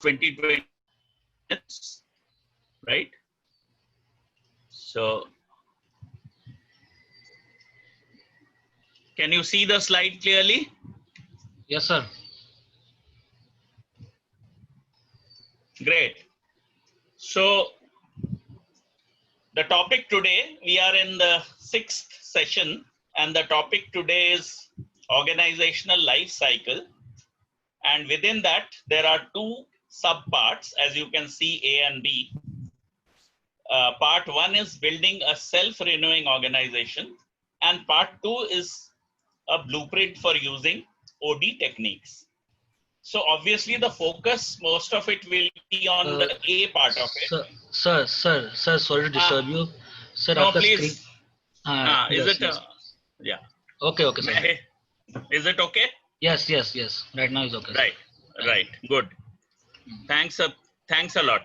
20 minutes, right? So can you see the slide clearly? Yes, sir. Great. So the topic today, we are in the 6th session, and the topic today is organizational life cycle. And within that, there are two subparts, as you can see, A and B. Part 1 is building a self-renewing organization, and part 2 is a blueprint for using OD techniques. So obviously the focus, most of it will be on the A part of it. Sir, sorry to disturb you. Sir, No, आपका screen. please. Is Yes, it? yes. Yeah. Okay, sir. Is it okay? Yes. Right now is okay. Right, Sir. right. Good. Thanks a lot.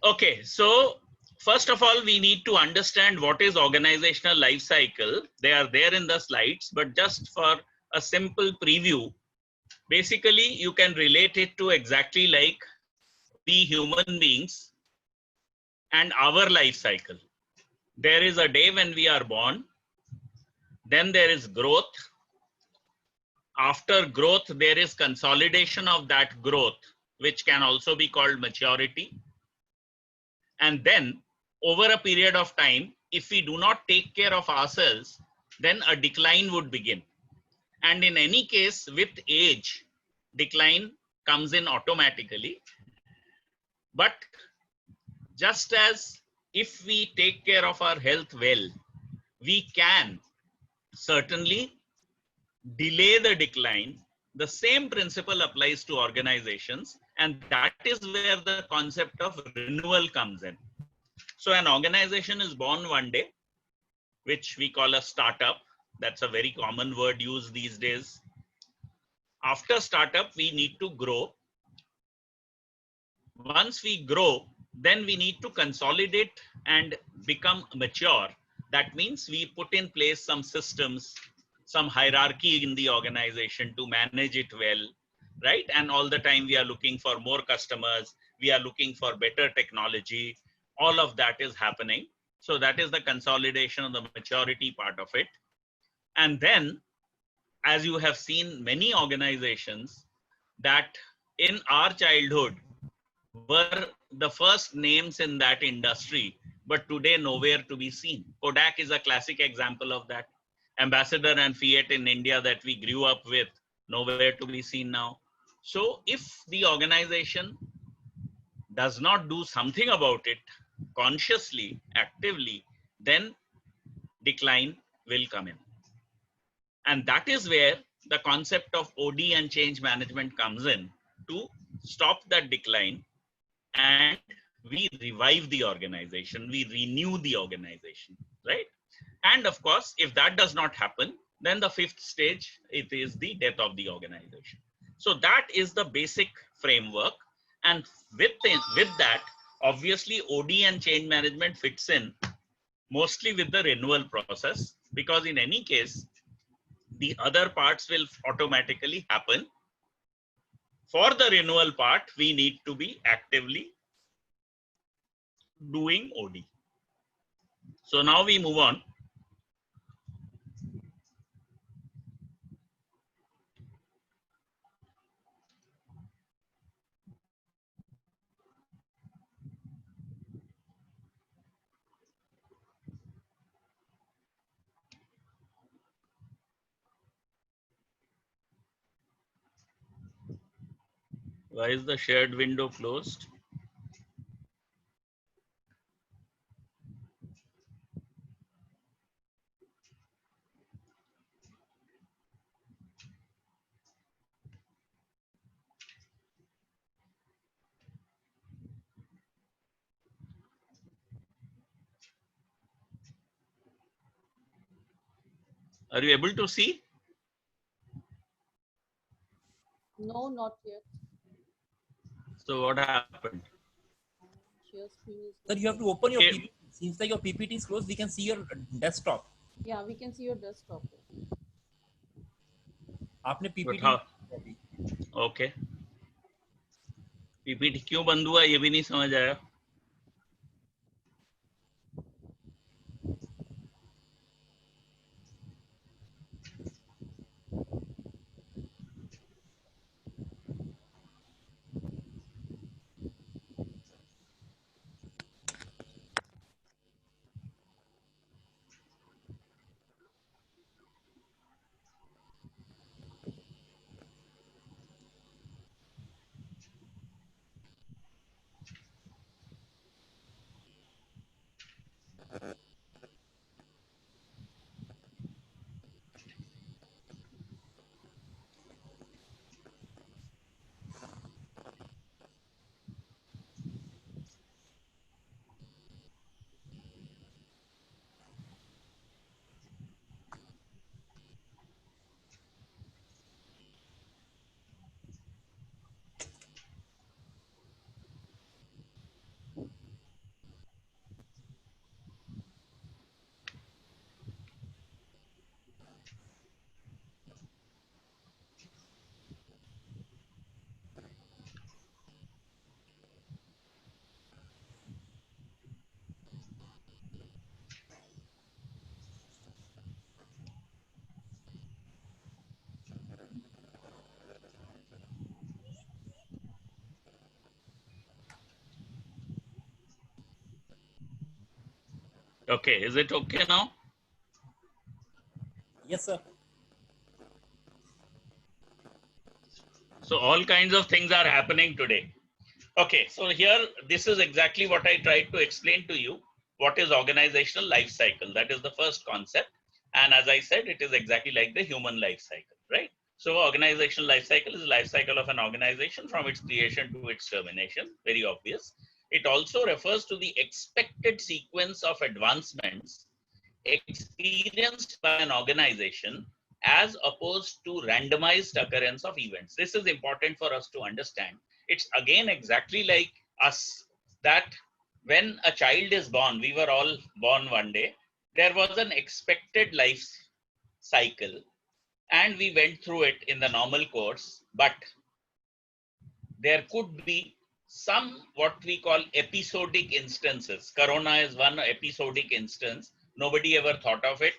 Okay, so first of all, we need to understand what is organizational life cycle. They are there in the slides, but just for a simple preview, basically you can relate it to exactly like we human beings and our life cycle. There is a day when we are born, then there is growth. After growth, there is consolidation of that growth, which can also be called maturity. And then over a period of time, if we do not take care of ourselves, then a decline would begin. And in any case, with age, decline comes in automatically. But just as if we take care of our health well, we can certainly delay the decline. The same principle applies to organizations, and that is where the concept of renewal comes in. So an organization is born one day, which we call a startup. That's a very common word used these days. After startup, we need to grow. Once we grow, then we need to consolidate and become mature. That means we put in place some systems, some hierarchy in the organization to manage it well, right? And all the time we are looking for more customers, we are looking for better technology. All of that is happening. So that is the consolidation of the maturity part of it. And then, as you have seen many organizations that in our childhood were the first names in that industry, but today nowhere to be seen. Kodak is a classic example of that. Ambassador and Fiat in India that we grew up with, nowhere to be seen now. So if the organization does not do something about it consciously, actively, then decline will come in. And that is where the concept of OD and change management comes in to stop that decline, and we revive the organization, we renew the organization, right? And of course, if that does not happen, then the 5th stage, it is the death of the organization. So that is the basic framework. And with that, obviously OD and change management fits in mostly with the renewal process, because in any case, the other parts will automatically happen. For the renewal part, we need to be actively doing OD. So now we move on. Why is the shared window closed? Are you able to see? No, not yet. So what happened? Sir, you have to open your PPT. Seems like your PPT is closed. We can see your desktop. Yeah, we can see your desktop. आपने PPT. But how? Okay. PPT क्यों बंद हुआ ये भी नहीं समझ आया. Okay, is it okay now? Yes, sir. So all kinds of things are happening today. Okay, so here, this is exactly what I tried to explain to you. What is organizational life cycle? That is the first concept. And as I said, it is exactly like the human life cycle, right? So organizational life cycle is the life cycle of an organization from its creation to its termination, very obvious. It also refers to the expected sequence of advancements experienced by an organization as opposed to randomized occurrence of events. This is important for us to understand. It's again exactly like us, that when a child is born, we were all born one day, there was an expected life cycle and we went through it in the normal course, but there could be some what we call episodic instances. Corona is one episodic instance. Nobody ever thought of it.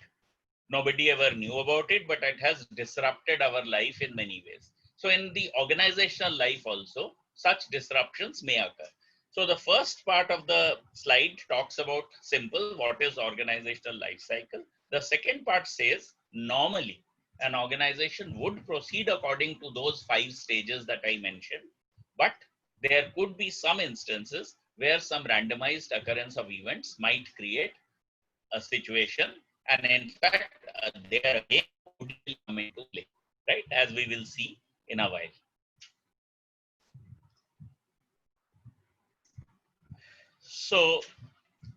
Nobody ever knew about it, but it has disrupted our life in many ways. So in the organizational life also, such disruptions may occur. So the first part of the slide talks about simple, what is organizational life cycle. The second part says, normally, an organization would proceed according to those 5 stages that I mentioned, but there could be some instances where some randomized occurrence of events might create a situation, and in fact, there again would come into play, right? As we will see in a while. So,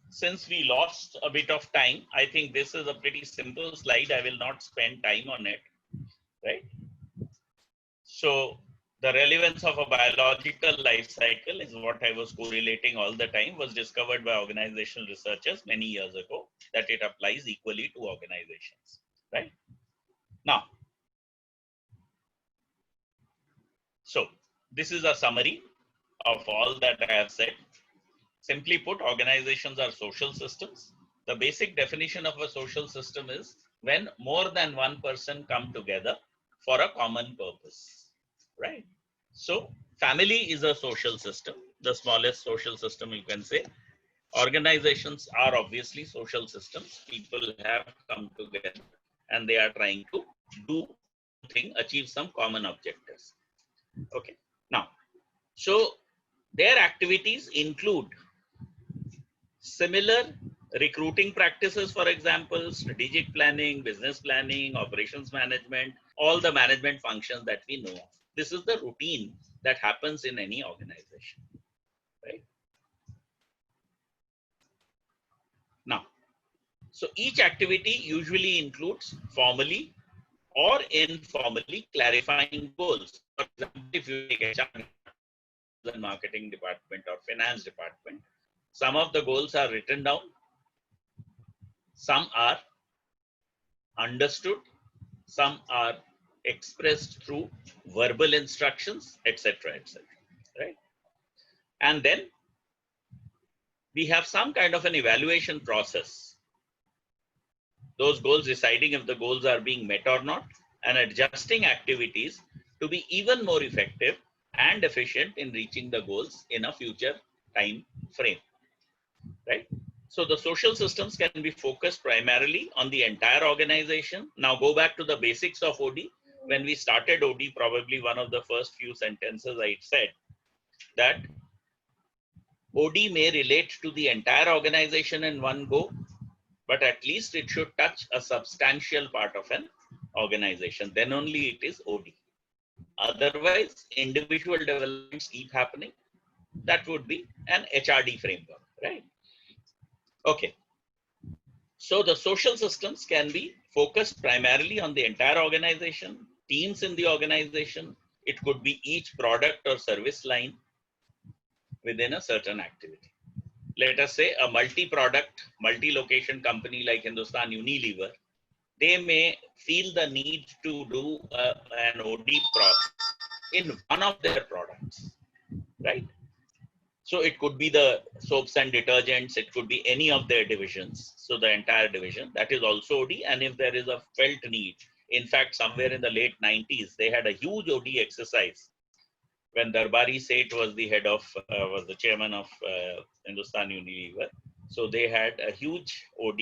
since we lost a bit of time, I think this is a pretty simple slide. I will not spend time on it, right? So, the relevance of a biological life cycle is what I was correlating all the time, was discovered by organizational researchers many years ago, that it applies equally to organizations, right? Now, so this is a summary of all that I have said. Simply put, organizations are social systems. The basic definition of a social system is when more than one person come together for a common purpose, right? So family is a social system, the smallest social system you can say. Organizations are obviously social systems. People have come together and they are trying to do something, achieve some common objectives. Okay. Now, so their activities include similar recruiting practices, for example, strategic planning, business planning, operations management, all the management functions that we know of. This is the routine that happens in any organization, right? Now, so each activity usually includes formally or informally clarifying goals. For example, if you take HR and marketing department or finance department, some of the goals are written down, some are understood, some are expressed through verbal instructions, etc., etc. Right? And then we have some kind of an evaluation process. Those goals, deciding if the goals are being met or not, and adjusting activities to be even more effective and efficient in reaching the goals in a future time frame, right? So the social systems can be focused primarily on the entire organization. Now go back to the basics of OD. When we started OD, probably one of the first few sentences I said that OD may relate to the entire organization in one go, but at least it should touch a substantial part of an organization. Then only it is OD. Otherwise, individual developments keep happening. That would be an HRD framework, right? Okay. So the social systems can be focused primarily on the entire organization, teams in the organization. It could be each product or service line within a certain activity. Let us say a multi-product, multi-location company like Hindustan Unilever, they may feel the need to do an OD process in one of their products, right? So it could be the soaps and detergents, it could be any of their divisions. So the entire division, that is also OD. And if there is a felt need, in fact, somewhere in the late 90s, they had a huge OD exercise when Darbari Seth was the head of, was the chairman of Hindustan Unilever. So they had a huge OD,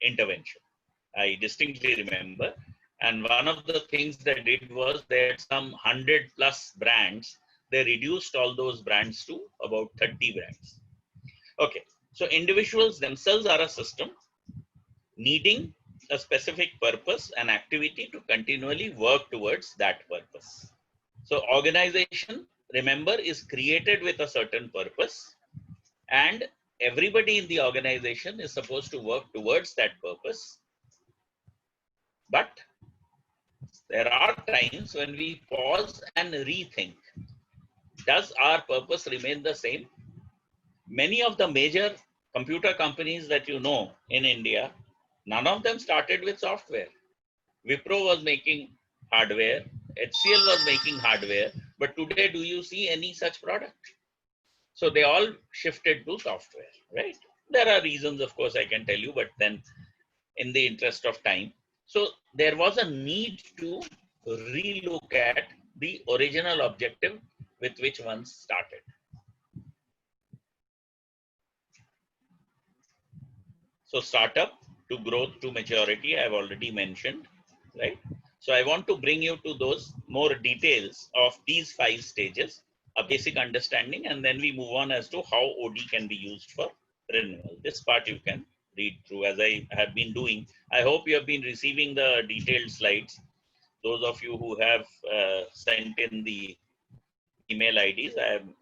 intervention. I distinctly remember. And one of the things they did was they had some 100+ brands. They reduced all those brands to about 30 brands. Okay, so individuals themselves are a system needing a specific purpose and activity to continually work towards that purpose. So organization, remember, is created with a certain purpose, and everybody in the organization is supposed to work towards that purpose. But there are times when we pause and rethink. Does our purpose remain the same? Many of the major computer companies that you know in India, none of them started with software. Wipro was making hardware, HCL was making hardware, but today do you see any such product? So they all shifted to software, right? There are reasons, of course, I can tell you, but then in the interest of time. So there was a need to relook at the original objective with which one started. So startup to growth to maturity, I've already mentioned, right? So I want to bring you to those more details of these 5 stages, a basic understanding, and then we move on as to how OD can be used for renewal. This part you can read through as I have been doing. I hope you have been receiving the detailed slides. Those of you who have sent in the email IDs,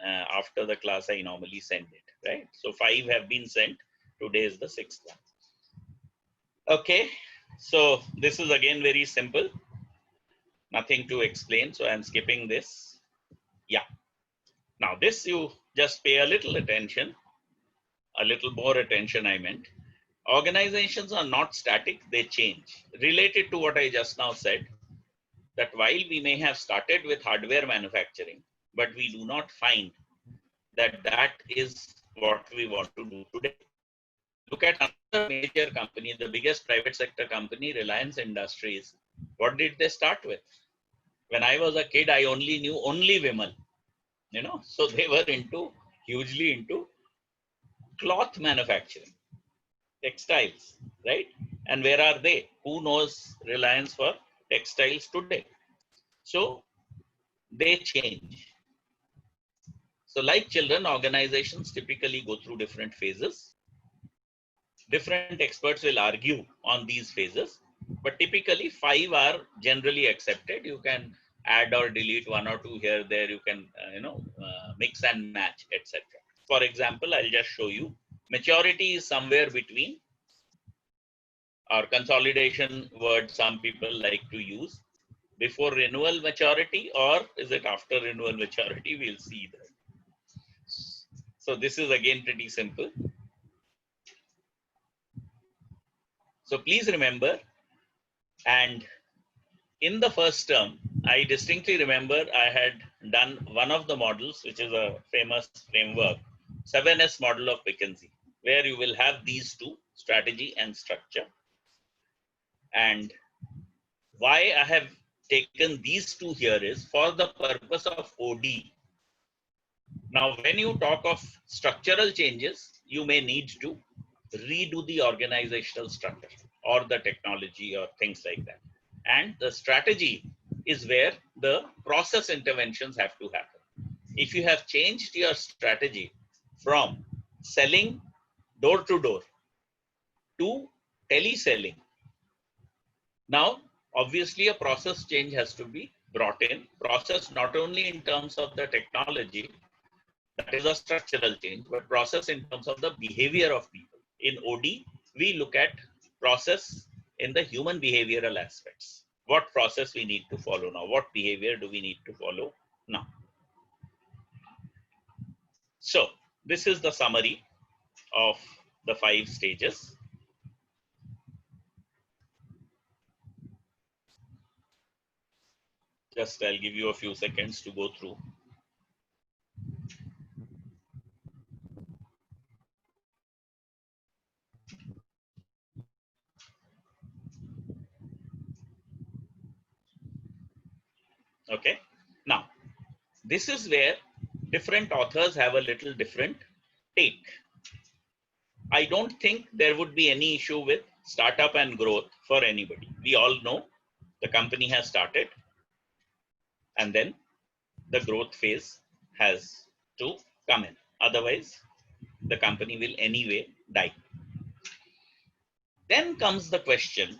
after the class, I normally send it, right? So 5 have been sent. Today is the 6th one. Okay, so this is again very simple. Nothing to explain, so I'm skipping this. Yeah. Now this you just pay a little attention, a little more attention I meant. Organizations are not static, they change. Related to what I just now said, that while we may have started with hardware manufacturing, but we do not find that that is what we want to do today. Look at another major company, the biggest private sector company, Reliance Industries. What did they start with? When I was a kid, I only knew only Vimal, you know, so they were hugely into cloth manufacturing, textiles, right? And where are they? Who knows Reliance for textiles today? So they change. So like children, organizations typically go through different phases. Different experts will argue on these phases, but typically 5 are generally accepted. You can add or delete 1 or 2 here, there, you can mix and match, etc. For example, I'll just show you. Maturity is somewhere between, or consolidation word some people like to use, before renewal maturity, or is it after renewal maturity? We'll see that. So this is again pretty simple. So please remember, and in the first term, I distinctly remember I had done one of the models, which is a famous framework, 7S model of McKinsey, where you will have these two, strategy and structure. And why I have taken these two here is for the purpose of OD. Now, when you talk of structural changes, you may need to redo the organizational structure or the technology or things like that. And the strategy is where the process interventions have to happen. If you have changed your strategy from selling door to door to teleselling, now obviously a process change has to be brought in. Process not only in terms of the technology, that is a structural change, but process in terms of the behavior of people. In OD, we look at process in the human behavioral aspects. What process we need to follow now? What behavior do we need to follow now? So this is the summary of the 5 stages. Just I'll give you a few seconds to go through. Okay. Now, this is where different authors have a little different take. I don't think there would be any issue with startup and growth for anybody. We all know the company has started and then the growth phase has to come in. Otherwise, the company will anyway die. Then comes the question,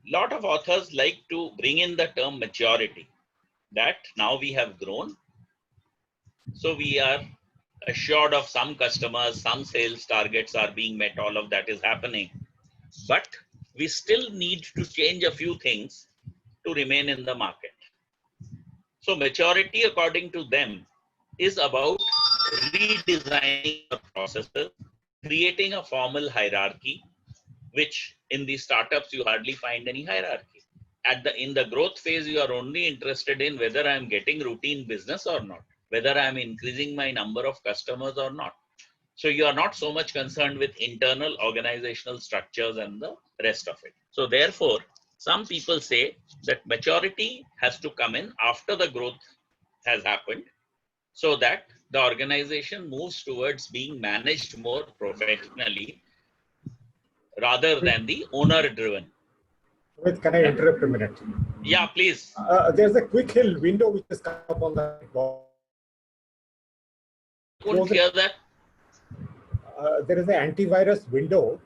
lot of authors like to bring in the term maturity, that now we have grown, so we are assured of some customers, some sales targets are being met, all of that is happening. But we still need to change a few things to remain in the market. So maturity, according to them, is about redesigning the processes, creating a formal hierarchy, which in the startups you hardly find any hierarchy. In the growth phase, you are only interested in whether I am getting routine business or not, whether I am increasing my number of customers or not. So you are not so much concerned with internal organizational structures and the rest of it. So therefore, some people say that maturity has to come in after the growth has happened, so that the organization moves towards being managed more professionally rather than the owner driven. Can I interrupt a minute? Yeah, please. There's a quick hill window which is come up on the wall. Couldn't hear that. There is an antivirus window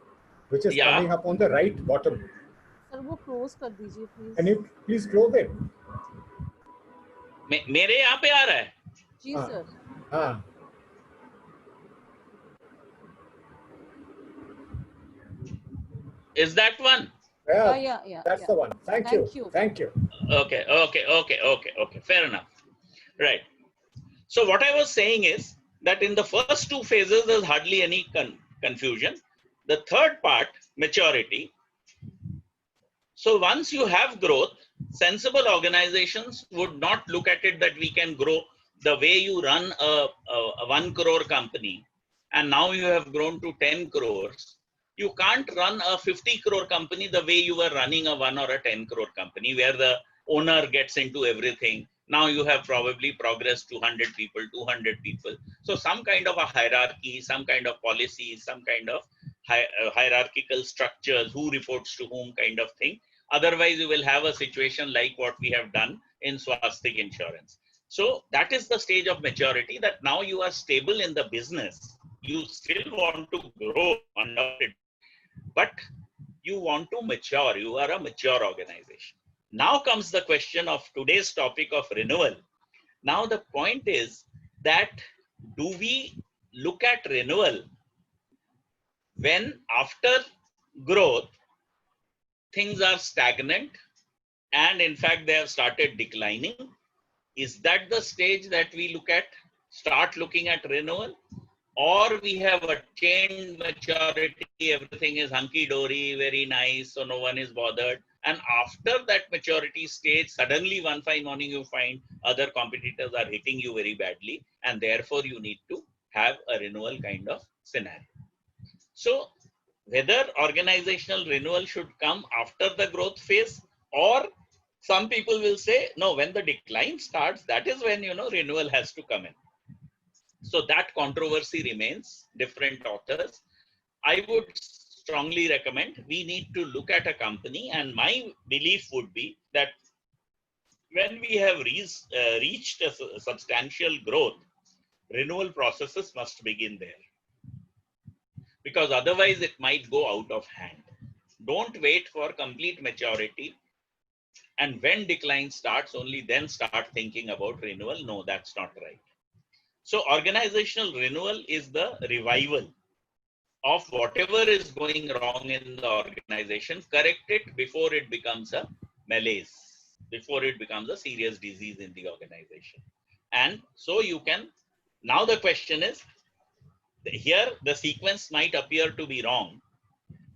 which is coming up on the right bottom. Sir, वो close कर दीजिए please. Can you please close it? मेरे यहाँ पे आ रहा है. जी sir. हाँ. Is that one? Yeah. That's the one. Thank you. Thank you. Okay. Fair enough. Right. So what I was saying is that in the first 2 phases, there's hardly any confusion. The third part, maturity. So once you have growth, sensible organizations would not look at it that we can grow the way you run a 1 crore company, and now you have grown to 10 crores. You can't run a 50 crore company the way you were running a 1 or a 10 crore company, where the owner gets into everything. Now you have probably progressed to 100 people, 200 people. So some kind of a hierarchy, some kind of policy, some kind of hierarchical structures, who reports to whom kind of thing. Otherwise, you will have a situation like what we have done in Swastik Insurance. So that is the stage of maturity, that now you are stable in the business. You still want to grow, but you want to mature. You are a mature organization. Now comes the question of today's topic of renewal. Now the point is that, do we look at renewal when after growth things are stagnant and in fact they have started declining? Is that the stage that we start looking at renewal? Or we have attained maturity, everything is hunky-dory, very nice, so no one is bothered, And after that maturity stage, suddenly one fine morning you find other competitors are hitting you very badly, and therefore you need to have a renewal kind of scenario. So whether organizational renewal should come after the growth phase, or some people will say, no, when the decline starts, that is when, renewal has to come in. So that controversy remains, different authors. I would strongly recommend we need to look at a company, and my belief would be that when we have reached a substantial growth, renewal processes must begin there, because otherwise it might go out of hand. Don't wait for complete maturity, and when decline starts, only then start thinking about renewal. No, that's not right. So organizational renewal is the revival of whatever is going wrong in the organization, correct it before it becomes a malaise, before it becomes a serious disease in the organization. And so you can, now the question is, here the sequence might appear to be wrong,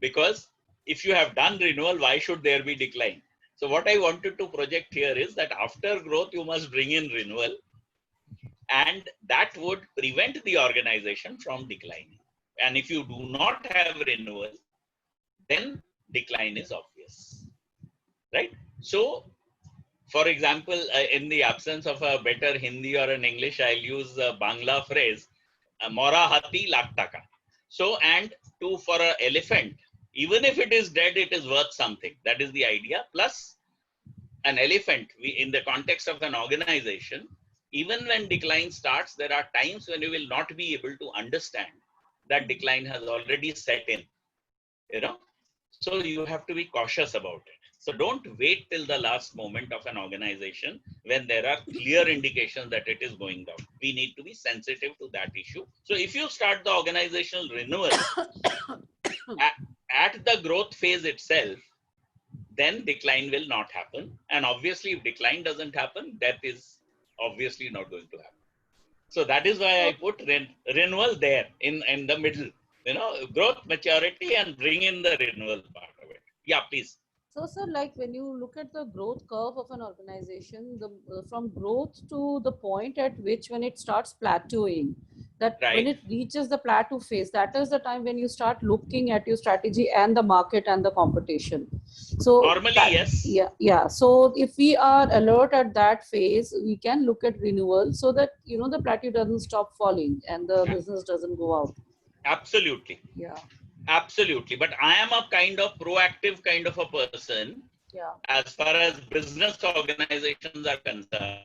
because if you have done renewal, why should there be decline? So what I wanted to project here is that after growth, you must bring in renewal, and that would prevent the organization from declining. And if you do not have renewal, then decline is obvious, right? So, for example, in the absence of a better Hindi or an English, I'll use a Bangla phrase, "Mora hati lakh taka." So, and for an elephant, even if it is dead, it is worth something. That is the idea. Plus, an elephant, in the context of an organization, even when decline starts, there are times when you will not be able to understand that decline has already set in, so you have to be cautious about it. So don't wait till the last moment of an organization when there are clear indications that it is going down. We need to be sensitive to that issue. So if you start the organizational renewal at the growth phase itself, then decline will not happen. And obviously, if decline doesn't happen, death is obviously not going to happen. So that is why I put renewal there in the middle, growth, maturity, and bring in the renewal part of it. Yeah, please. So, sir, like when you look at the growth curve of an organization, from growth to the point at which when it starts plateauing, that Right. when it reaches the plateau phase, that is the time when you start looking at your strategy and the market and the competition. So normally, yes. Yeah. So if we are alert at that phase, we can look at renewal so that the plateau doesn't stop falling and the business doesn't go out. Absolutely. Yeah. Absolutely. But I am a kind of proactive kind of a person. Yeah. As far as business organizations are concerned,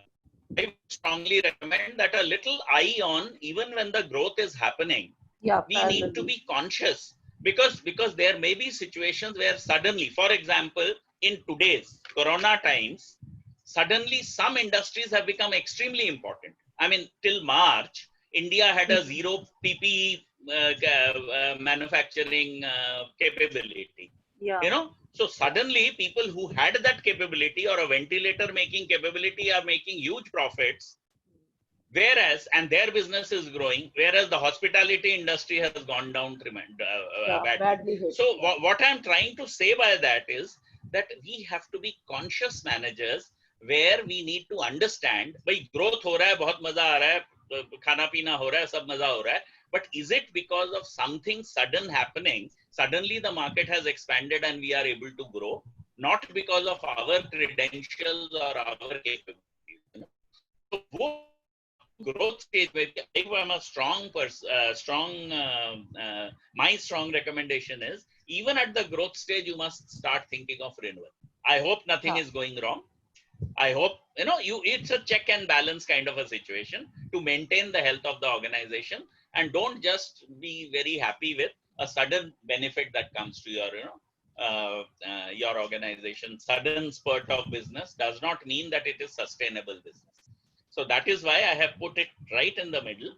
I would strongly recommend that a little eye on, even when the growth is happening, we need to be conscious, because there may be situations where suddenly, for example, in today's Corona times, suddenly some industries have become extremely important. I mean, till March, India had a zero PPE manufacturing capability. Yeah. So suddenly people who had that capability or a ventilator making capability are making huge profits, and their business is growing, whereas the hospitality industry has gone down badly. So what I'm trying to say by that is that we have to be conscious managers, where we need to understand, bhai, growth ho raha hai, bahut maza aa raha hai, khana pina ho raha hai, sab maza ho raha hai, but is it because of something sudden happening? Suddenly the market has expanded and we are able to grow, not because of our credentials or our capabilities. So growth stage, if I'm a my strong recommendation is, even at the growth stage, you must start thinking of renewal. I hope nothing is going wrong. I hope, it's a check and balance kind of a situation to maintain the health of the organization, and don't just be very happy with a sudden benefit that comes to your organization. Sudden spurt of business does not mean that it is sustainable business. So that is why I have put it right in the middle.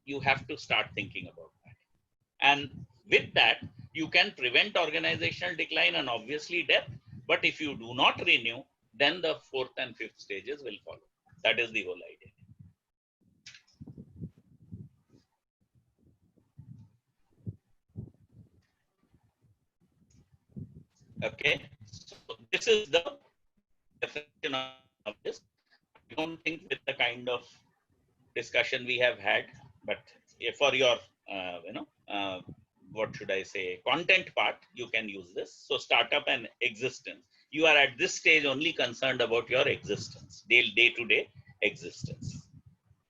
You have to start thinking about that. And with that, you can prevent organizational decline and obviously death. But if you do not renew, then the fourth and fifth stages will follow. That is the whole idea. Okay. So this is the definition of this. I don't think with the kind of discussion we have had, but for your, what should I say, content part, you can use this. So startup and existence. You are at this stage only concerned about your existence, day-to-day existence.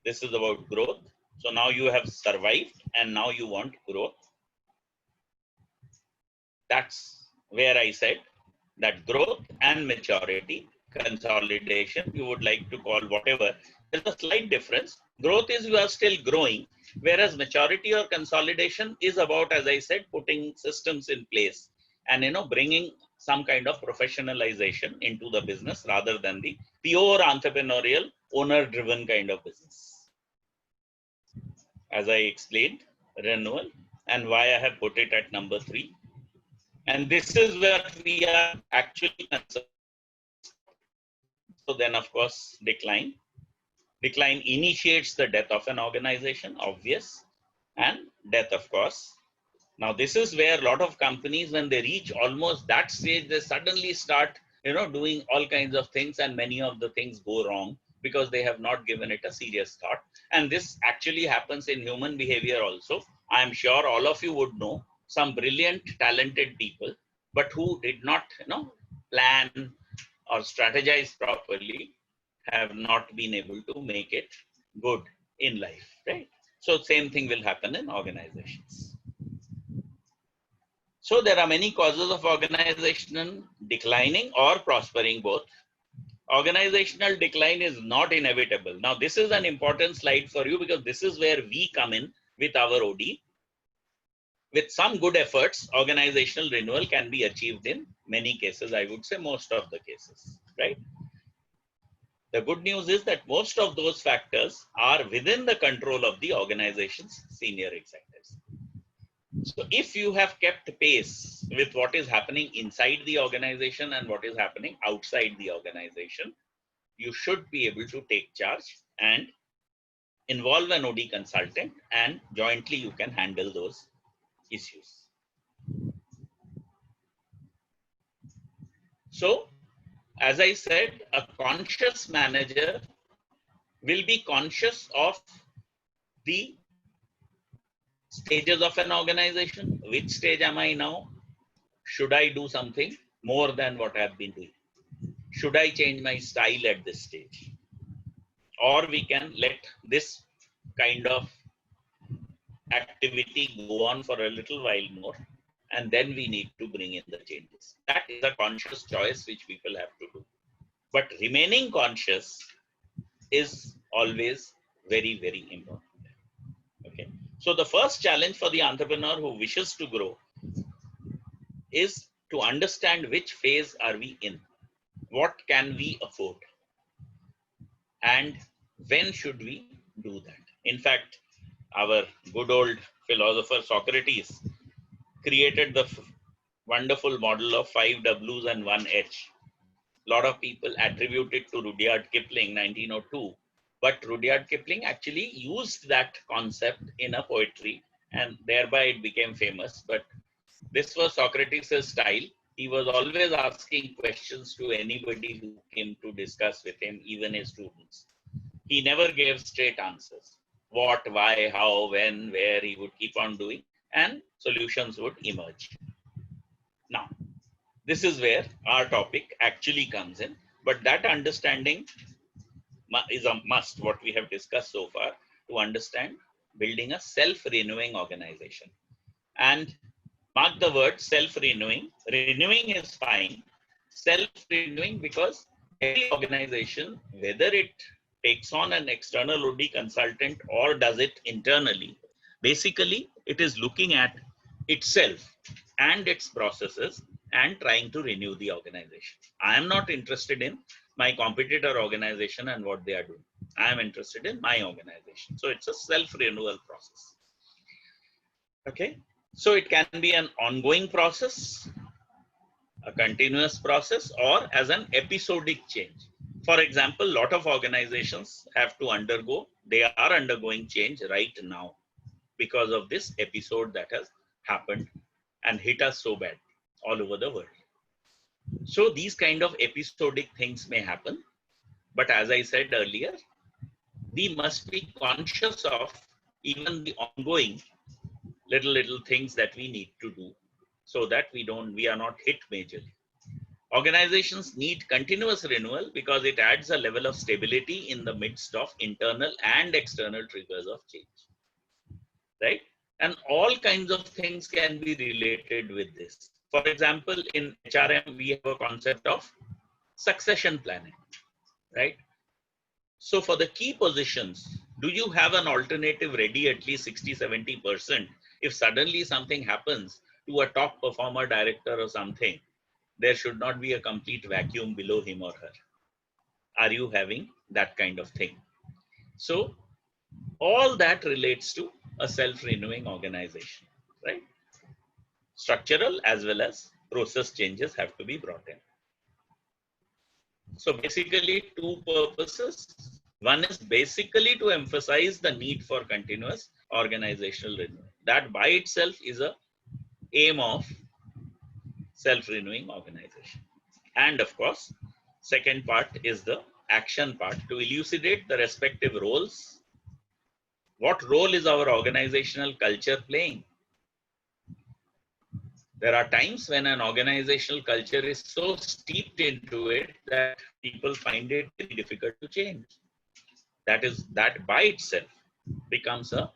This is about growth. So now you have survived and now you want growth. That's where I said that growth and maturity, consolidation, you would like to call whatever. There's a slight difference. Growth is you are still growing, whereas maturity or consolidation is about, as I said, putting systems in place and bringing some kind of professionalization into the business rather than the pure entrepreneurial, owner-driven kind of business. As I explained, renewal, and why I have put it at number 3. And this is where we are actually concerned. So then, of course, decline. Decline initiates the death of an organization, obvious, and death, of course. Now, this is where a lot of companies, when they reach almost that stage, they suddenly start, doing all kinds of things, and many of the things go wrong because they have not given it a serious thought. And this actually happens in human behavior also. I am sure all of you would know some brilliant, talented people, but who did not, plan or strategize properly, have not been able to make it good in life, right? So same thing will happen in organizations. So there are many causes of organization declining or prospering both. Organizational decline is not inevitable. Now, this is an important slide for you because this is where we come in with our OD. With some good efforts, organizational renewal can be achieved in many cases, I would say most of the cases, right? The good news is that most of those factors are within the control of the organization's senior executives. So if you have kept pace with what is happening inside the organization and what is happening outside the organization, you should be able to take charge and involve an OD consultant, and jointly you can handle those issues. So, as I said, a conscious manager will be conscious of the stages of an organization. Which stage am I now? Should I do something more than what I have been doing? Should I change my style at this stage? Or we can let this kind of activity go on for a little while more, and then we need to bring in the changes. That is a conscious choice which people have to do. But remaining conscious is always very, very important. Okay. So the first challenge for the entrepreneur who wishes to grow is to understand which phase are we in, what can we afford, and when should we do that. In fact, our good old philosopher Socrates created the wonderful model of 5 W's and 1 H. A lot of people attribute it to Rudyard Kipling, 1902. But Rudyard Kipling actually used that concept in a poetry, and thereby it became famous. But this was Socrates' style. He was always asking questions to anybody who came to discuss with him, even his students. He never gave straight answers. What, why, how, when, where, he would keep on doing, and solutions would emerge. Now, this is where our topic actually comes in. But that understanding is a must, what we have discussed so far, to understand building a self-renewing organization. And mark the word self-renewing. Renewing is fine. Self-renewing, because every organization, whether it takes on an external OD consultant or does it internally, basically it is looking at itself and its processes and trying to renew the organization. I am not interested in my competitor organization and what they are doing. I am interested in my organization. So it's a self-renewal process. Okay. So it can be an ongoing process, a continuous process, or as an episodic change. For example, a lot of organizations have to undergo, they are undergoing change right now because of this episode that has happened and hit us so bad all over the world. So these kind of episodic things may happen. But as I said earlier, we must be conscious of even the ongoing little things that we need to do so that we are not hit majorly. Organizations need continuous renewal because it adds a level of stability in the midst of internal and external triggers of change. Right? And all kinds of things can be related with this. For example, in HRM, we have a concept of succession planning, right? So for the key positions, do you have an alternative ready at least 60-70%? If suddenly something happens to a top performer director or something, there should not be a complete vacuum below him or her. Are you having that kind of thing? So all that relates to a self-renewing organization, right? Structural as well as process changes have to be brought in. So basically two purposes. One is basically to emphasize the need for continuous organizational renewal. That by itself is a aim of self-renewing organization. And of course, second part is the action part to elucidate the respective roles. What role is our organizational culture playing? There are times when an organizational culture is so steeped into it that people find it very difficult to change. That by itself becomes a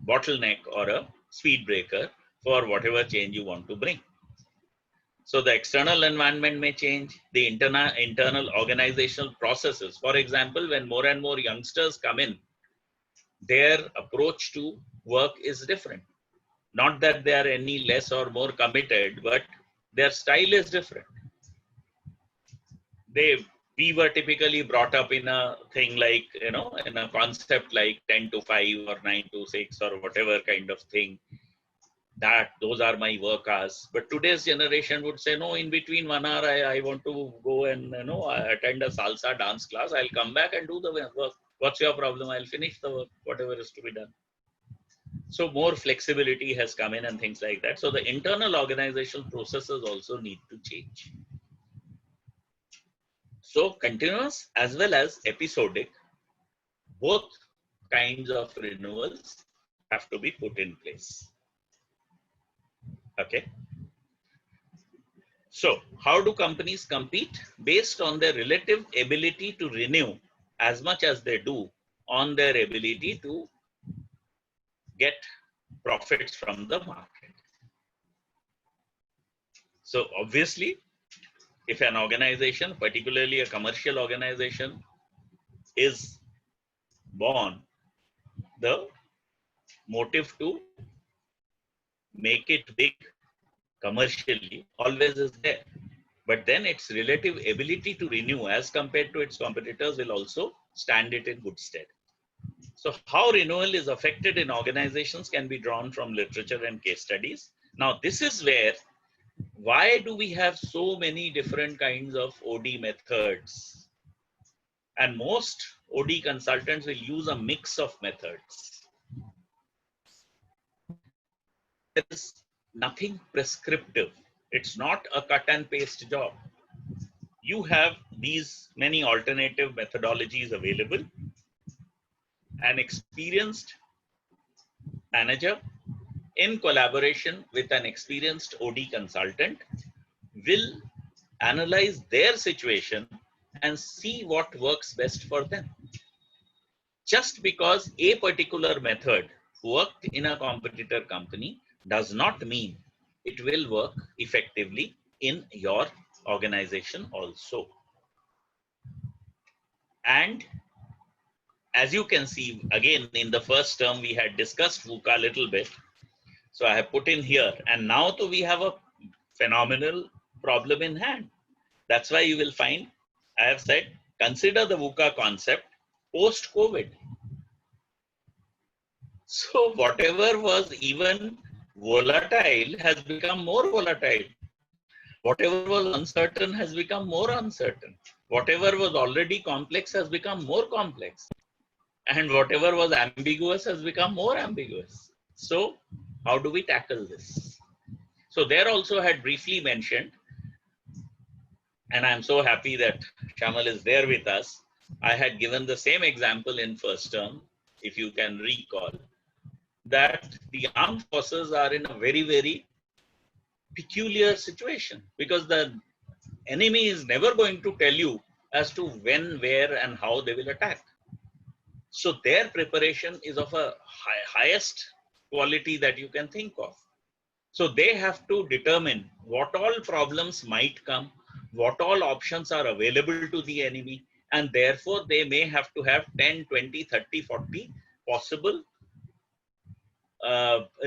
bottleneck or a speed breaker for whatever change you want to bring. So the external environment may change, the internal organizational processes. For example, when more and more youngsters come in, their approach to work is different. Not that they are any less or more committed, but their style is different. We were typically brought up in a thing like, in a concept like 10 to 5 or 9 to 6 or whatever kind of thing. Those are my work hours. But today's generation would say, no, in between 1 hour, I want to go and attend a salsa dance class. I'll come back and do the work. What's your problem? I'll finish the work, whatever is to be done. So more flexibility has come in and things like that. So the internal organizational processes also need to change. So continuous as well as episodic, both kinds of renewals have to be put in place. Okay. So how do companies compete? Based on their relative ability to renew as much as they do on their ability to get profits from the market. So obviously, if an organization, particularly a commercial organization, is born, the motive to make it big commercially always is there. But then its relative ability to renew as compared to its competitors will also stand it in good stead. So how renewal is affected in organizations can be drawn from literature and case studies. Now, this is where, why do we have so many different kinds of OD methods? And most OD consultants will use a mix of methods. There is nothing prescriptive. It's not a cut and paste job. You have these many alternative methodologies available. An experienced manager in collaboration with an experienced OD consultant will analyze their situation and see what works best for them. Just because a particular method worked in a competitor company does not mean it will work effectively in your organization also. And as you can see, again, in the first term, we had discussed VUCA a little bit. So I have put in here, and now we have a phenomenal problem in hand. That's why you will find, I have said, consider the VUCA concept post-COVID. So whatever was even volatile has become more volatile. Whatever was uncertain has become more uncertain. Whatever was already complex has become more complex. And whatever was ambiguous has become more ambiguous. So how do we tackle this? So there also I had briefly mentioned and I'm so happy that Shamal is there with us. I had given the same example in first term, if you can recall, that the armed forces are in a very, very peculiar situation because the enemy is never going to tell you as to when, where, and how they will attack. So their preparation is of a highest quality that you can think of. So they have to determine what all problems might come, what all options are available to the enemy, and therefore they may have to have 10, 20, 30, 40 possible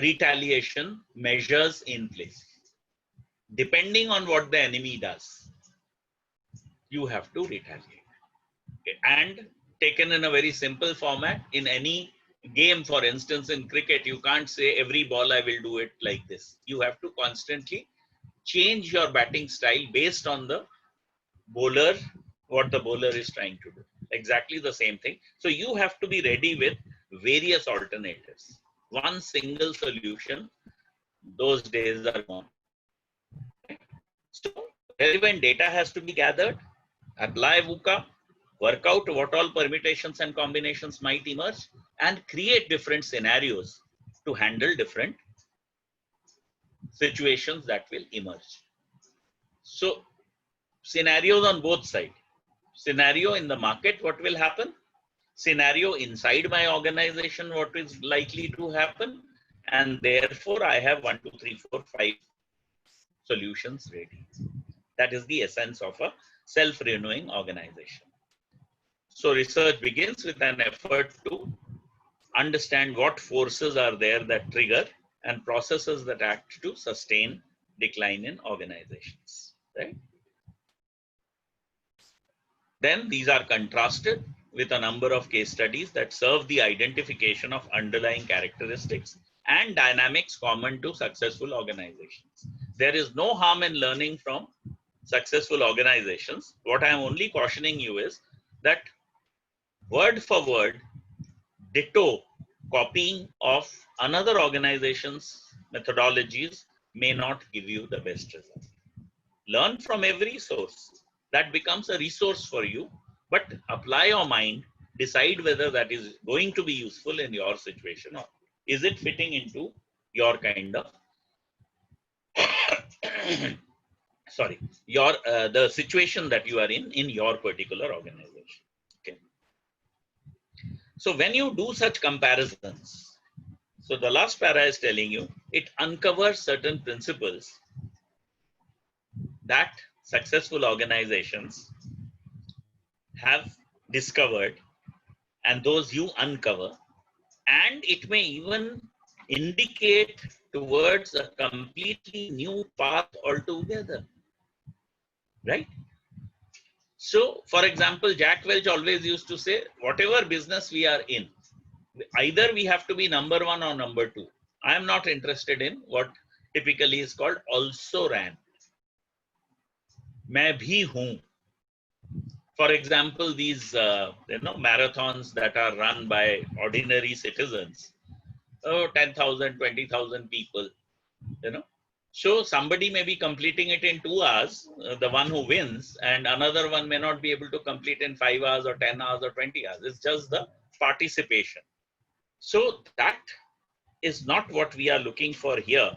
retaliation measures in place. Depending on what the enemy does, you have to retaliate. Okay. And taken in a very simple format, in any game, for instance, in cricket, you can't say every ball I will do it like this. You have to constantly change your batting style based on the bowler, what the bowler is trying to do. Exactly the same thing. So you have to be ready with various alternatives. One single solution, those days are gone. So relevant data has to be gathered, apply VUCA, work out what all permutations and combinations might emerge, and create different scenarios to handle different situations that will emerge. So scenarios on both sides. Scenario in the market, what will happen? Scenario inside my organization, what is likely to happen? And therefore, I have 1, 2, 3, 4, 5 solutions ready. That is the essence of a self-renewing organization. So research begins with an effort to understand what forces are there that trigger and processes that act to sustain decline in organizations, right? Then these are contrasted with a number of case studies that serve the identification of underlying characteristics and dynamics common to successful organizations. There is no harm in learning from successful organizations. What I am only cautioning you is that word for word, ditto copying of another organization's methodologies may not give you the best result. Learn from every source. That becomes a resource for you, but apply your mind, decide whether that is going to be useful in your situation or is it fitting into your kind of sorry, your the situation that you are in your particular organization. Okay. So when you do such comparisons, so the last para is telling you, it uncovers certain principles that successful organizations have discovered and those you uncover, and it may even indicate towards a completely new path altogether, right? So for example, Jack Welch always used to say, whatever business we are in, either we have to be number one or number two. I am not interested in what typically is called also ran. Main bhi hoon. For example, these marathons that are run by ordinary citizens, 10,000, 20,000 people, So somebody may be completing it in 2 hours, the one who wins, and another one may not be able to complete in 5 hours or 10 hours or 20 hours. It's just the participation. So that is not what we are looking for here.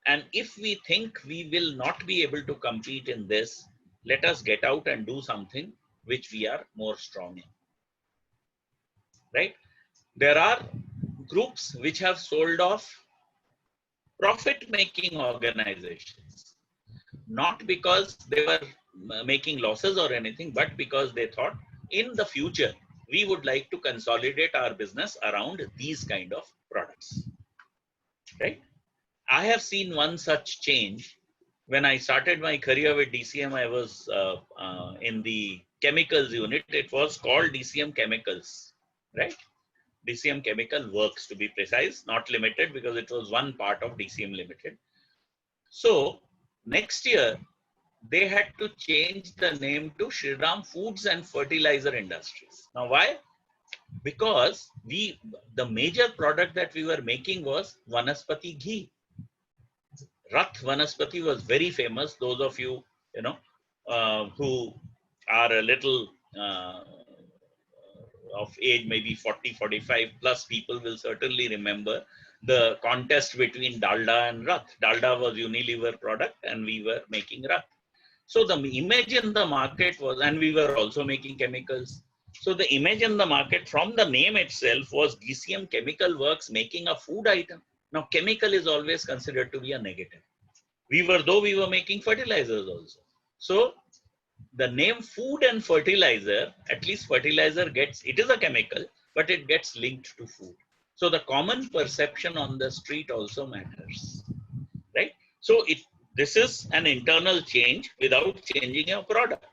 And if we think we will not be able to compete in this, let us get out and do something which we are more strong in, right? There are groups which have sold off profit-making organizations, not because they were making losses or anything, but because they thought in the future, we would like to consolidate our business around these kind of products, right? I have seen one such change. When I started my career with DCM, I was in the chemicals unit. It was called DCM Chemicals, right? DCM Chemical Works, to be precise, not limited, because it was one part of DCM Limited. So next year, they had to change the name to Shriram Foods and Fertilizer Industries. Now, why? Because the major product that we were making was Vanaspati ghee. Rath Vanaspati was very famous. Those of you, who are a little of age, maybe 40, 45 plus people will certainly remember the contest between Dalda and Rath. Dalda was Unilever product and we were making Rath. So the image in the market was, and we were also making chemicals. So the image in the market from the name itself was DCM Chemical Works making a food item. Now chemical is always considered to be a negative. Though we were making fertilizers also. So the name food and fertilizer, at least fertilizer it is a chemical, but it gets linked to food. So the common perception on the street also matters, right? So this is an internal change without changing your product.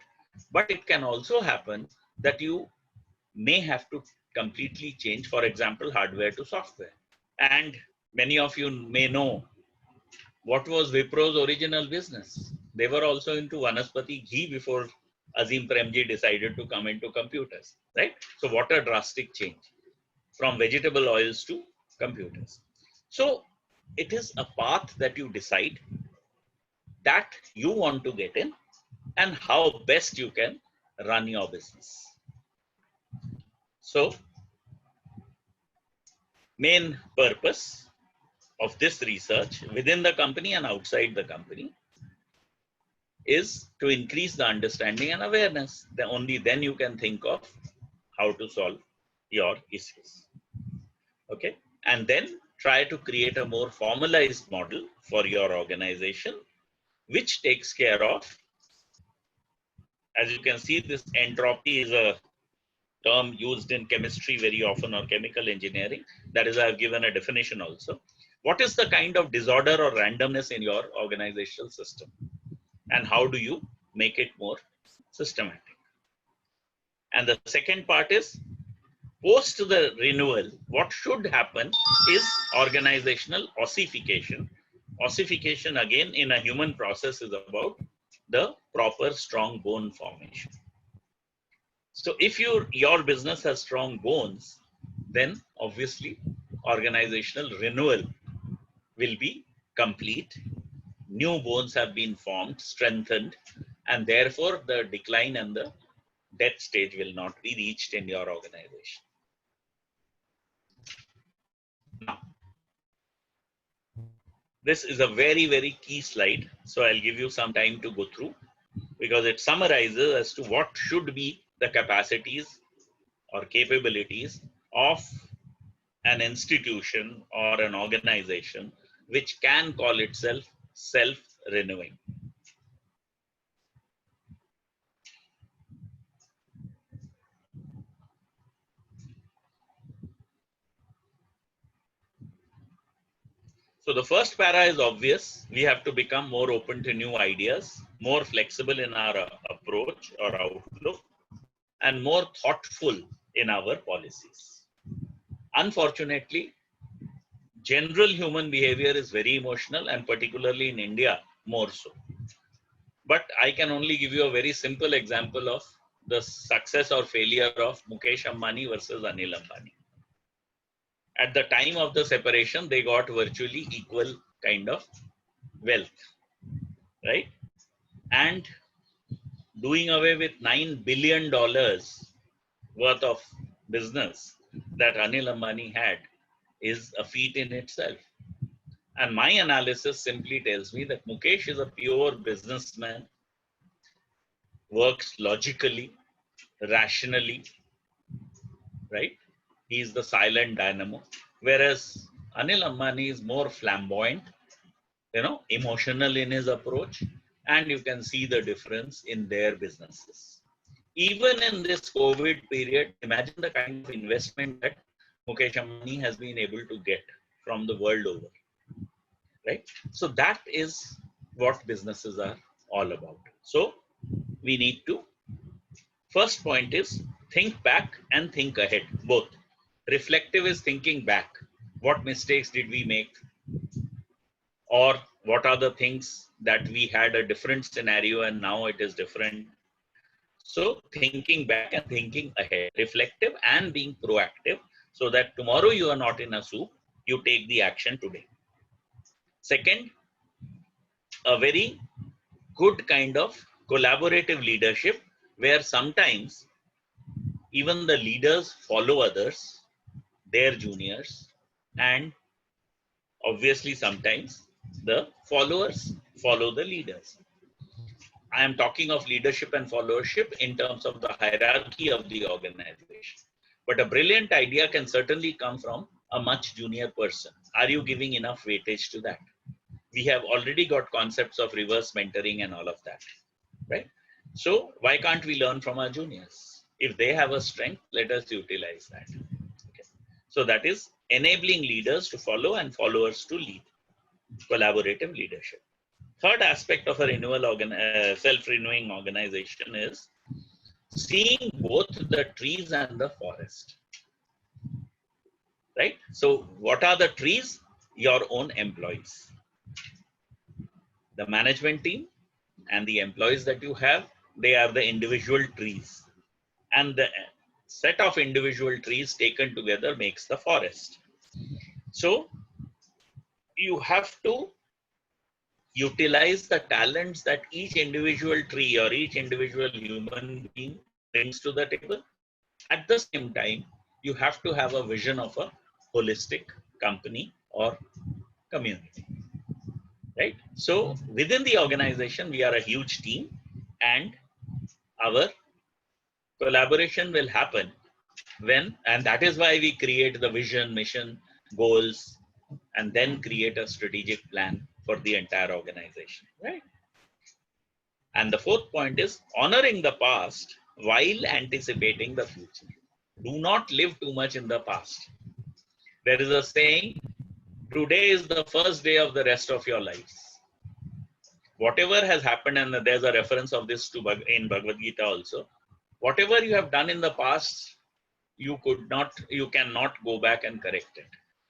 But it can also happen that you may have to completely change, for example, hardware to software. And many of you may know what was Wipro's original business. They were also into Vanaspati ghee before Azim Premji decided to come into computers, right? So what a drastic change from vegetable oils to computers. So it is a path that you decide that you want to get in and how best you can run your business. So main purpose of this research within the company and outside the company is to increase the understanding and awareness. Only then you can think of how to solve your issues. Okay, and then try to create a more formalized model for your organization, which takes care of, as you can see, this entropy is a term used in chemistry very often, or chemical engineering. That is, I've given a definition also. What is the kind of disorder or randomness in your organizational system? And how do you make it more systematic? And the second part is, post the renewal, what should happen is organizational ossification. Ossification, again, in a human process is about the proper strong bone formation. So if your business has strong bones, then obviously organizational renewal will be complete. New bones have been formed, strengthened, and therefore the decline and the death stage will not be reached in your organization. Now, this is a very, very key slide. So I'll give you some time to go through, because it summarizes as to what should be the capacities or capabilities of an institution or an organization which can call itself self-renewing. So the first para is obvious. We have to become more open to new ideas, more flexible in our approach or outlook, and more thoughtful in our policies. Unfortunately, general human behavior is very emotional, and particularly in India, more so. But I can only give you a very simple example of the success or failure of Mukesh Ambani versus Anil Ambani. At the time of the separation, they got virtually equal kind of wealth, right? And doing away with $9 billion worth of business that Anil Ambani had is a feat in itself. And my analysis simply tells me that Mukesh is a pure businessman, works logically, rationally, right? He's the silent dynamo. Whereas Anil Ambani is more flamboyant, emotional in his approach, and you can see the difference in their businesses. Even in this COVID period, imagine the kind of investment that Mukesh Ambani has been able to get from the world over, right? So that is what businesses are all about. So we need to, first point is think back and think ahead, both. Reflective is thinking back. What mistakes did we make? Or what are the things that we had a different scenario and now it is different? So thinking back and thinking ahead, reflective and being proactive, so that tomorrow you are not in a soup, you take the action today. Second, a very good kind of collaborative leadership, where sometimes even the leaders follow others, their juniors, and obviously sometimes the followers follow the leaders. I am talking of leadership and followership in terms of the hierarchy of the organization. But a brilliant idea can certainly come from a much junior person. Are you giving enough weightage to that? We have already got concepts of reverse mentoring and all of that, right? So why can't we learn from our juniors? If they have a strength, let us utilize that. Okay. So that is enabling leaders to follow and followers to lead. Collaborative leadership. Third aspect of a self-renewing organization is seeing both the trees and the forest. Right? So what are the trees? Your own employees. The management team and the employees that you have, they are the individual trees. And the set of individual trees taken together makes the forest. So you have to utilize the talents that each individual tree or each individual human being brings to the table. At the same time, you have to have a vision of a holistic company or community, right? So within the organization, we are a huge team, and our collaboration will happen when, and that is why we create the vision, mission, goals, and then create a strategic plan for the entire organization, right? And the fourth point is honoring the past while anticipating the future. Do not live too much in the past. There is a saying, today is the first day of the rest of your lives. Whatever has happened, and there's a reference of this to in Bhagavad Gita also, whatever you have done in the past, you cannot go back and correct it.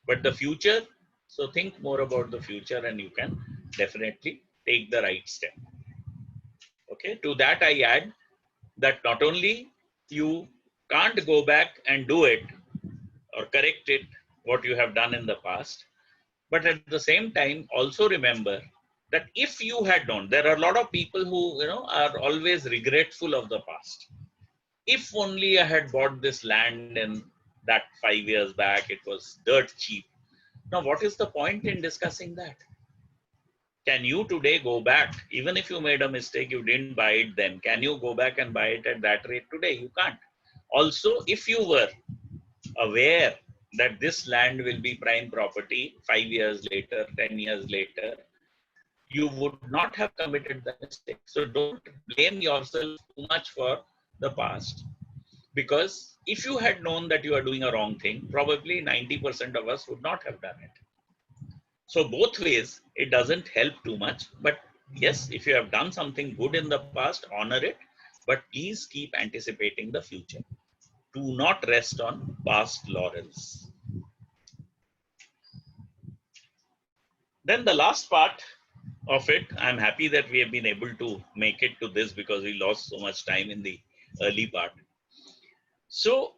But the future, so think more about the future and you can definitely take the right step. Okay, to that I add that not only you can't go back and do it or correct it, what you have done in the past, but at the same time also remember that if you had known, there are a lot of people who are always regretful of the past. If only I had bought this land in that 5 years back, it was dirt cheap. Now what is the point in discussing that? Can you today go back, even if you made a mistake, you didn't buy it then, can you go back and buy it at that rate today? You can't. Also, if you were aware that this land will be prime property 5 years later, 10 years later, you would not have committed the mistake. So don't blame yourself too much for the past, because if you had known that you are doing a wrong thing, probably 90% of us would not have done it. So both ways, it doesn't help too much. But yes, if you have done something good in the past, honor it. But please keep anticipating the future. Do not rest on past laurels. Then the last part of it, I'm happy that we have been able to make it to this because we lost so much time in the early part. So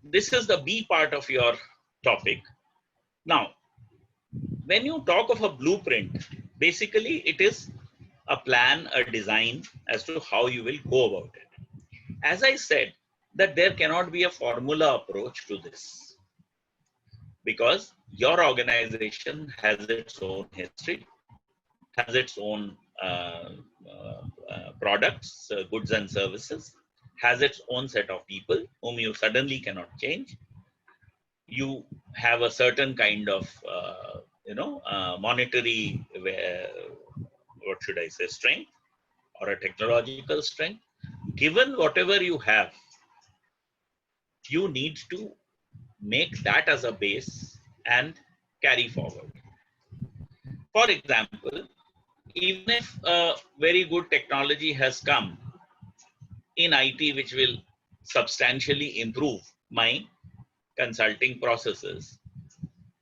this is the B part of your topic. Now, when you talk of a blueprint, basically it is a plan, a design as to how you will go about it. As I said, that there cannot be a formula approach to this, because your organization has its own history, has its own products, goods and services, has its own set of people whom you suddenly cannot change. You have a certain kind of monetary, what should I say, strength or a technological strength. Given whatever you have, you need to make that as a base and carry forward. For example, even if a very good technology has come in IT, which will substantially improve my consulting processes,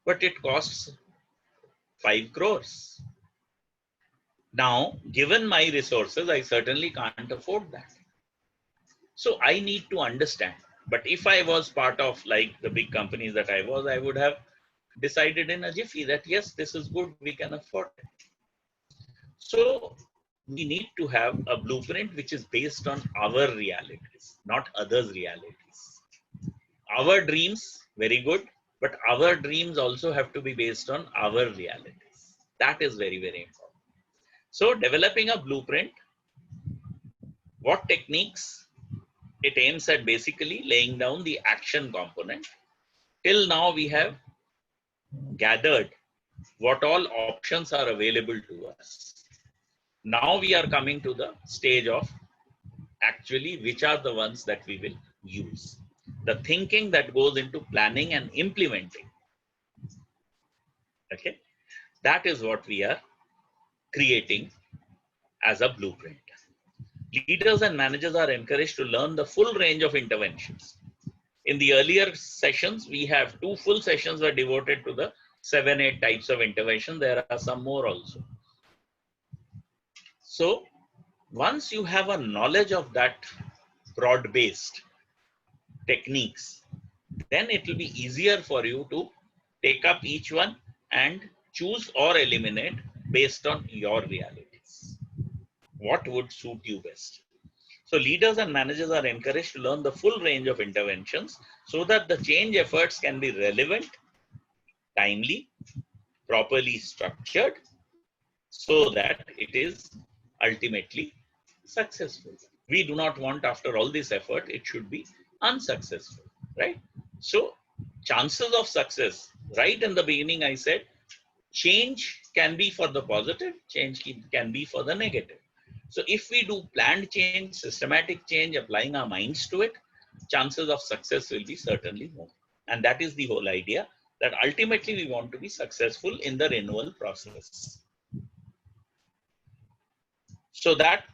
but it costs 5 crores. Now, given my resources, I certainly can't afford that. So I need to understand. But if I was part of like the big companies that I was, I would have decided in a jiffy that yes, this is good, we can afford it. So we need to have a blueprint which is based on our realities, not others' realities. Our dreams, very good, but our dreams also have to be based on our realities. That is very, very important. So developing a blueprint, what techniques? It aims at basically laying down the action component. Till now we have gathered what all options are available to us. Now we are coming to the stage of actually which are the ones that we will use. The thinking that goes into planning and implementing. Okay, that is what we are creating as a blueprint. Leaders and managers are encouraged to learn the full range of interventions. In the earlier sessions, we have 2 full sessions were devoted to the 7-8 types of intervention. There are some more also. So once you have a knowledge of that broad-based techniques, then it will be easier for you to take up each one and choose or eliminate based on your realities. What would suit you best? So leaders and managers are encouraged to learn the full range of interventions so that the change efforts can be relevant, timely, properly structured, so that it is ultimately successful. We do not want, after all this effort, it should be unsuccessful, right? So chances of success, right in the beginning I said, change can be for the positive, change can be for the negative. So if we do planned change, systematic change, applying our minds to it, chances of success will be certainly more. And that is the whole idea, that ultimately we want to be successful in the renewal process. So that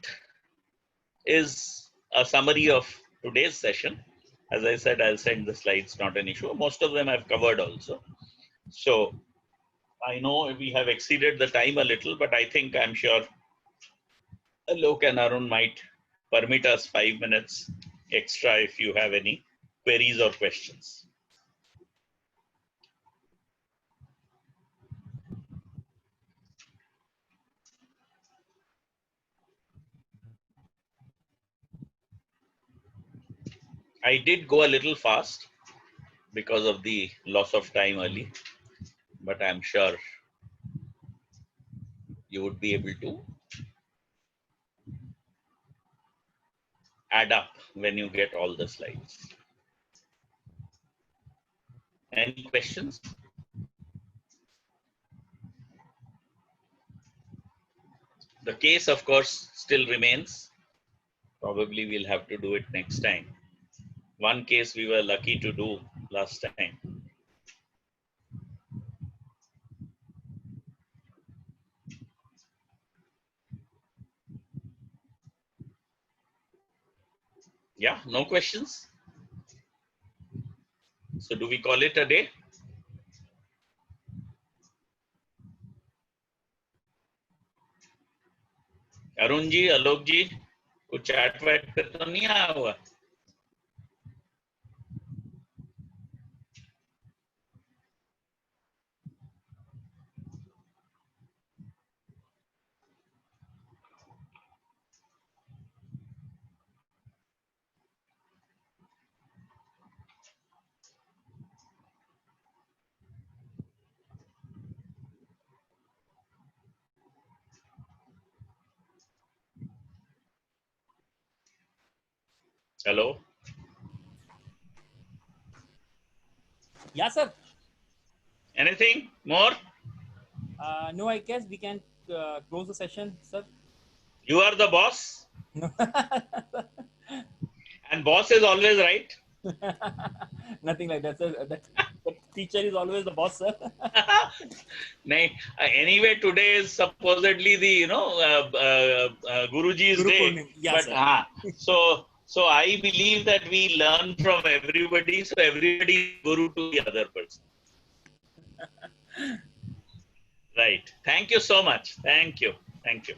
is a summary of today's session. As I said, I'll send the slides, not an issue. Most of them I've covered also. So I know we have exceeded the time a little, but I think I'm sure Alok and Arun might permit us 5 minutes extra if you have any queries or questions. I did go a little fast because of the loss of time early, but I'm sure you would be able to add up when you get all the slides. Any questions? The case, of course, still remains. Probably we'll have to do it next time. One case we were lucky to do last time. Yeah, no questions? So do we call it a day? Arun ji, आलोक जी, कुछ chat VAT पे तो नहीं आया हुआ? Hello? Yeah, sir. Anything more? No, I guess we can close the session, sir. You are the boss. And boss is always right. Nothing like that, sir. That teacher is always the boss, sir. Anyway, today is supposedly the Guruji's Guru day. Purnima. Yeah, But so I believe that we learn from everybody. So everybody is guru to the other person. Right. Thank you so much. Thank you. Thank you.